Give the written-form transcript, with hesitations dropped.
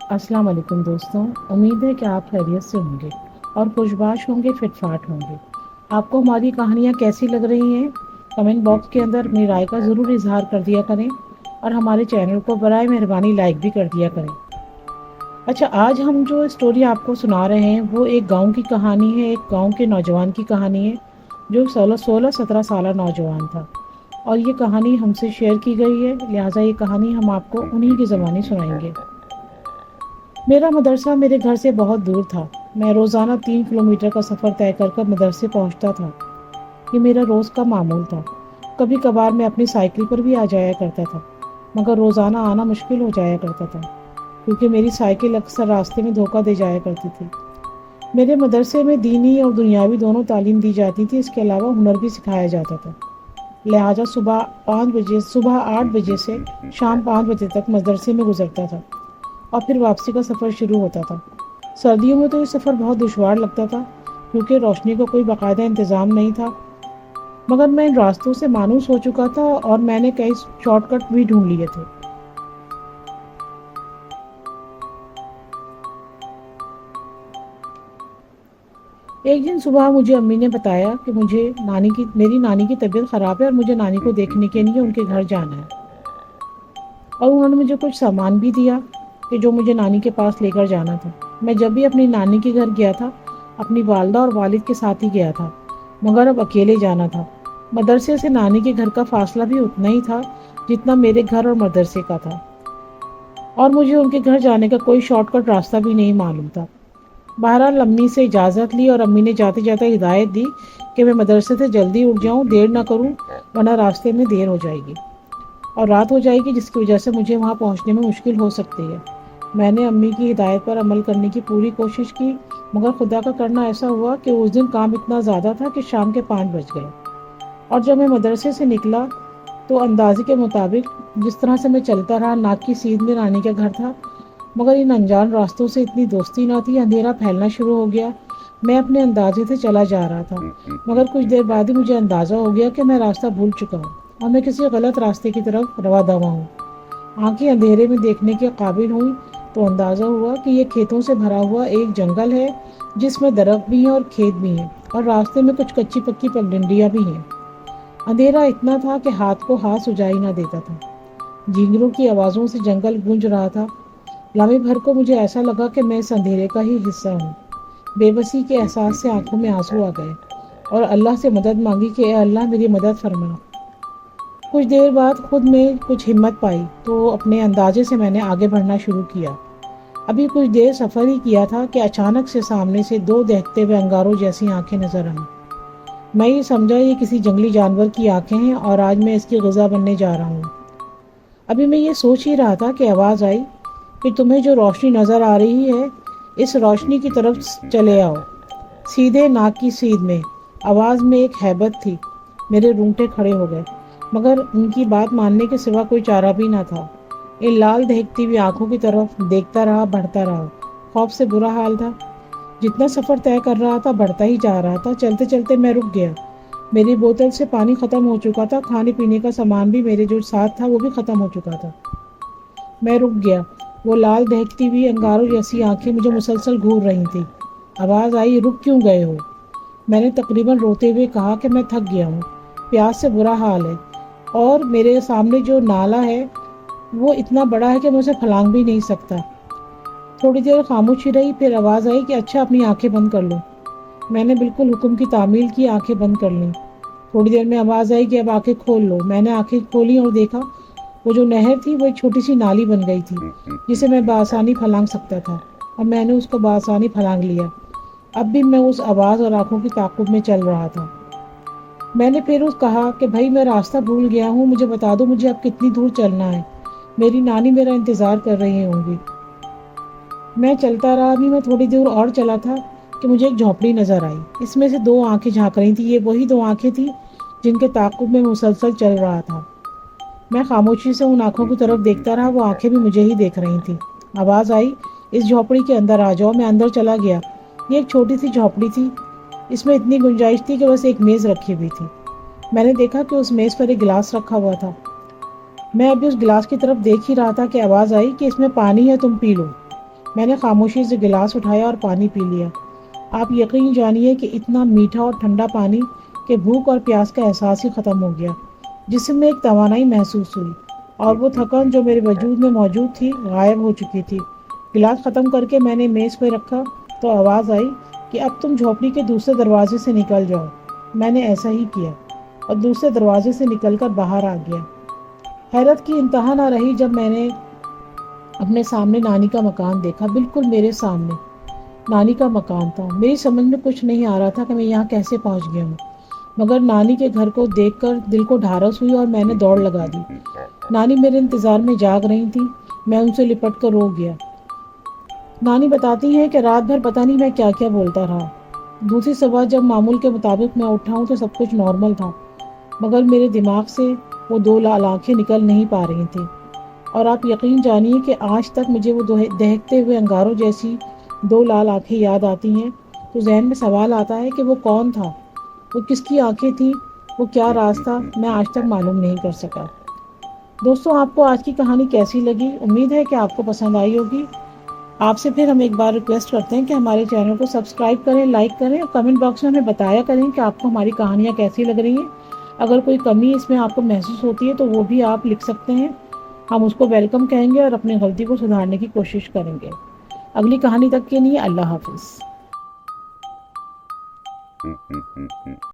अस्सलाम वालेकुम दोस्तों। उम्मीद है कि आप खैरियत से होंगे और खुशबाश होंगे, फिटफाट होंगे। आपको हमारी कहानियाँ कैसी लग रही हैं? कमेंट बॉक्स के अंदर अपनी राय का ज़रूर इजहार कर दिया करें और हमारे चैनल को बराए मेहरबानी लाइक भी कर दिया करें। अच्छा, आज हम जो स्टोरी आपको सुना रहे हैं वो एक गांव की कहानी है। एक गांव के नौजवान की कहानी है जो 16-17 साल नौजवान था। और ये कहानी हमसे शेयर की गई है, लिहाजा ये कहानी हम आपको उन्हीं की ज़बानी सुनाएंगे। मेरा मदरसा मेरे घर से बहुत दूर था। मैं रोज़ाना 3 किलोमीटर का सफ़र तय कर कर मदरसे पहुंचता था। ये मेरा रोज़ का मामूल था। कभी कभार मैं अपनी साइकिल पर भी आ जाया करता था, मगर रोज़ाना आना मुश्किल हो जाया करता था क्योंकि मेरी साइकिल अक्सर रास्ते में धोखा दे जाया करती थी। मेरे मदरसे में दीनी और दुनियावी दोनों तालीम दी जाती थी, इसके अलावा हुनर भी सिखाया जाता था। लिहाजा सुबह 8 बजे से शाम 5 बजे तक मदरसे में गुजरता था और फिर वापसी का सफ़र शुरू होता था। सर्दियों में तो ये सफ़र बहुत दुश्वार लगता था क्योंकि रोशनी का कोई बाकायदा इंतज़ाम नहीं था, मगर मैं इन रास्तों से मानूस हो चुका था और मैंने कई शॉर्टकट भी ढूंढ लिए थे। एक दिन सुबह मुझे अम्मी ने बताया कि मेरी नानी की तबीयत ख़राब है और मुझे नानी को देखने के लिए उनके घर जाना है। और उन्होंने मुझे कुछ सामान भी दिया कि जो मुझे नानी के पास लेकर जाना था। मैं जब भी अपनी नानी के घर गया था, अपनी वालदा और वालिद के साथ ही गया था, मगर अब अकेले जाना था। मदरसे से नानी के घर का फासला भी उतना ही था जितना मेरे घर और मदरसे का था, और मुझे उनके घर जाने का कोई शॉर्टकट रास्ता भी नहीं मालूम था। बहरहाल अम्मी से इजाज़त ली और अम्मी ने जाते जाते हिदायत दी कि मैं मदरसे से जल्दी उठ जाऊं, देर ना करूं, वरना रास्ते में देर हो जाएगी और रात हो जाएगी, जिसकी वजह से मुझे वहाँ पहुँचने में मुश्किल हो सकती है। मैंने अम्मी की हिदायत पर अमल करने की पूरी कोशिश की, मगर खुदा का करना ऐसा हुआ कि उस दिन काम इतना ज़्यादा था कि शाम के 5 बज गए। और जब मैं मदरसे से निकला तो अंदाजे के मुताबिक जिस तरह से मैं चलता रहा, नाक की सीध में नानी का घर था, मगर इन अनजान रास्तों से इतनी दोस्ती ना थी। अंधेरा फैलना शुरू हो गया। मैं अपने अंदाजे से चला जा रहा था, मगर कुछ देर बाद ही मुझे अंदाज़ा हो गया कि मैं रास्ता भूल चुका हूँ और मैं किसी गलत रास्ते की तरफ रवा दवा हूँ। आंखें अंधेरे में देखने के काबिल हुई तो अंदाज़ा हुआ कि ये खेतों से भरा हुआ एक जंगल है जिसमें दरख्त भी हैं और खेत भी हैं, और रास्ते में कुछ कच्ची पक्की पगडंडियाँ भी हैं। अंधेरा इतना था कि हाथ को हाथ सुझाई ना देता था। झींगरों की आवाज़ों से जंगल गूंज रहा था। लम्हे भर को मुझे ऐसा लगा कि मैं इस अंधेरे का ही हिस्सा हूँ। बेबसी के एहसास से आंखों में आंसू आ गए और अल्लाह से मदद मांगी कि ए अल्लाह, मेरी मदद फरमा। कुछ देर बाद खुद में कुछ हिम्मत पाई तो अपने अंदाजे से मैंने आगे बढ़ना शुरू किया। अभी कुछ देर सफ़र ही किया था कि अचानक से सामने से दो दहकते हुए अंगारों जैसी आंखें नजर आईं। मैं ये समझा ये किसी जंगली जानवर की आंखें हैं और आज मैं इसकी ग़िज़ा बनने जा रहा हूँ। अभी मैं ये सोच ही रहा था कि आवाज़ आई कि तुम्हें जो रोशनी नज़र आ रही है, इस रोशनी की तरफ चले आओ, सीधे नाक की सीध में। आवाज़ में एक हैबत थी। मेरे रूंगटे खड़े हो गए, मगर उनकी बात मानने के सिवा कोई चारा भी ना था। इन लाल दहकती हुई आंखों की तरफ देखता रहा, बढ़ता रहा। खौफ से बुरा हाल था। जितना सफ़र तय कर रहा था बढ़ता ही जा रहा था। चलते चलते मैं रुक गया। मेरी बोतल से पानी ख़त्म हो चुका था। खाने पीने का सामान भी मेरे जो साथ था वो भी ख़त्म हो चुका था। मैं रुक गया। वो लाल दहकती हुई अंगारों जैसी आंखें मुझे मुसलसल घूर रही थी। आवाज़ आई, रुक क्यों गए हो? मैंने तकरीबन रोते हुए कहा कि मैं थक गया हूँ, प्यास से बुरा हाल है, और मेरे सामने जो नाला है वो इतना बड़ा है कि मैं उसे फलांग भी नहीं सकता। थोड़ी देर खामोशी रही, फिर आवाज़ आई कि अच्छा, अपनी आंखें बंद कर लो। मैंने बिल्कुल हुक्म की तामील की, आंखें बंद कर लीं। थोड़ी देर में आवाज़ आई कि अब आंखें खोल लो। मैंने आंखें खोली और देखा वो जो नहर थी वो एक छोटी सी नाली बन गई थी जिसे मैं बासानी फलांग सकता था, और मैंने उसको बासानी फलांग लिया। अब भी मैं उस आवाज़ और आंखों की ताक़ुब में चल रहा था। मैंने फिर उस कहा कि भाई, मैं रास्ता भूल गया हूँ, मुझे बता दो मुझे अब कितनी दूर चलना है। मेरी नानी मेरा इंतज़ार कर रही होंगी। मैं चलता रहा। अभी मैं थोड़ी दूर और चला था कि मुझे एक झोंपड़ी नज़र आई। इसमें से दो आंखें झांक रही थी। ये वही दो आंखें थी जिनके ताक़ुब में मुसलसल चल रहा था। मैं खामोशी से उन आंखों की तरफ देखता रहा। वो आंखें भी मुझे ही देख रही थीं। आवाज़ आई, इस झोंपड़ी के अंदर आ जाओ। मैं अंदर चला गया। ये एक छोटी सी झोंपड़ी थी। इसमें इतनी गुंजाइश थी कि बस एक मेज़ रखी हुई थी। मैंने देखा कि उस मेज़ पर एक गिलास रखा हुआ था। मैं अभी उस गिलास की तरफ देख ही रहा था कि आवाज़ आई कि इसमें पानी है, तुम पी लो। میں نے خاموشی سے گلاس اٹھایا اور پانی پی لیا۔ آپ یقین جانیے کہ اتنا میٹھا اور ٹھنڈا پانی کہ بھوک اور پیاس کا احساس ہی ختم ہو گیا۔ جسم میں ایک توانائی محسوس ہوئی اور وہ تھکن جو میرے وجود میں موجود تھی غائب ہو چکی تھی۔ گلاس ختم کر کے میں نے میز پہ رکھا تو آواز آئی کہ اب تم جھونپڑی کے دوسرے دروازے سے نکل جاؤ۔ میں نے ایسا ہی کیا اور دوسرے دروازے سے نکل کر باہر آ گیا۔ حیرت کی انتہا نہ رہی جب میں نے اپنے سامنے نانی کا مکان دیکھا، بالکل میرے سامنے نانی کا مکان تھا۔ میری سمجھ میں کچھ نہیں آ رہا تھا کہ میں یہاں کیسے پہنچ گیا ہوں، مگر نانی کے گھر کو دیکھ کر دل کو ڈھارس ہوئی اور میں نے دوڑ لگا دی۔ نانی میرے انتظار میں جاگ رہی تھی۔ میں ان سے لپٹ کر رو گیا۔ نانی بتاتی ہیں کہ رات بھر پتہ نہیں میں کیا کیا بولتا رہا۔ دوسری صبح جب معمول کے مطابق میں اٹھا ہوں تو سب کچھ نارمل تھا، مگر میرے دماغ سے وہ دو لال آنکھیں نکل نہیں پا رہی تھیں۔ اور آپ یقین جانیے کہ آج تک مجھے وہ دہکتے ہوئے انگاروں جیسی دو لال آنکھیں یاد آتی ہیں تو ذہن میں سوال آتا ہے کہ وہ کون تھا، وہ کس کی آنکھیں تھیں، وہ کیا راز تھا، میں آج تک معلوم نہیں کر سکا۔ دوستوں، آپ کو آج کی کہانی کیسی لگی؟ امید ہے کہ آپ کو پسند آئی ہوگی۔ آپ سے پھر ہم ایک بار ریکویسٹ کرتے ہیں کہ ہمارے چینل کو سبسکرائب کریں، لائک کریں اور کمنٹ باکس میں ہمیں بتایا کریں کہ آپ کو ہماری کہانیاں کیسی لگ رہی ہیں۔ اگر کوئی کمی اس میں آپ کو محسوس ہوتی ہے تو وہ بھی آپ لکھ سکتے ہیں، ہم اس کو ویلکم کہیں گے اور اپنی غلطی کو سدھارنے کی کوشش کریں گے۔ اگلی کہانی تک کے لیے اللہ حافظ۔